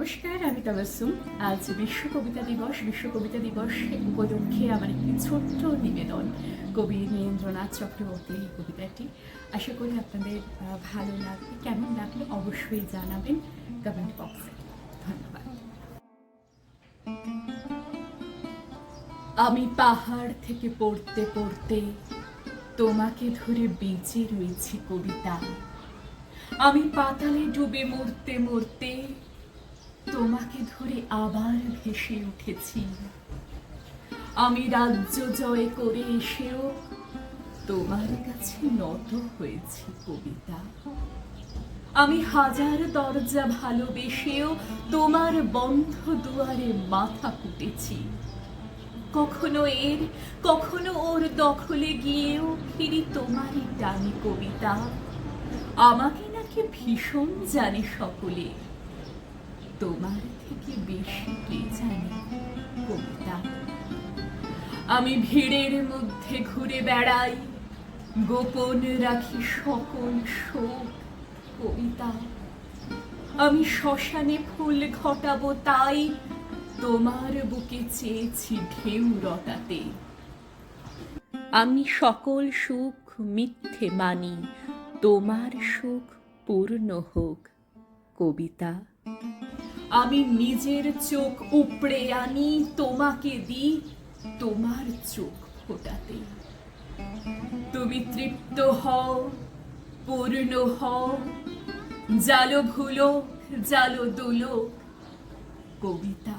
নমস্কার, আমি তাবাসসুম। আজ বিশ্ব কবিতা দিবস। বিশ্ব কবিতা দিবস উপলক্ষে আমার একটি ছোট্ট নিবেদন, কবি নীরেন্দ্রনাথ চক্রবর্তীর এই কবিতাটি। আশা করি আপনাদের ভালো লাগবে। কেমন লাগলো অবশ্যই জানাবেন কমেন্ট বক্সে। ধন্যবাদ। আমি পাহাড় থেকে পড়তে পড়তে তোমাকে ধরে বেঁচে রয়েছি কবিতা। আমি পাতালে ডুবে মরতে মরতে তোমাকে ধরে আবার ভেসে উঠেছি। আমি রাজ্য জয় করে এসেও তোমার কাছে নত হয়েছি কবিতা। আমি হাজার দরজা ভালোবেসেও তোমার বন্ধ দুয়ারে মাথা কুটেছি। কখনো কখনো ওর দখলে গিয়েও ফিরি তোমারই টানে কবিতা। আমাকে নাকি ভীষণ জানে সকলে, তোমার থেকে বেশি কে জানে কবিতা। আমি ভিড়ের মধ্যে ঘুরে বেড়াই, গোপন রাখি সকল শোক কবিতা। আমি শ্মশানে ফুল ঘটাবো তাই তোমার বুকে চেয়েছি ঢেউ রটাতে। আমি সকল সুখ মিথ্যে মানি, তোমার সুখ পূর্ণ হোক কবিতা। আমি নিজের চোখ উপড়ে আনি, তোমাকে দিই তোমার চোখ ফোটাতে। তুমি তৃপ্ত হও, পূর্ণ হও, জালো ভুলো জালো দুলো কবিতা।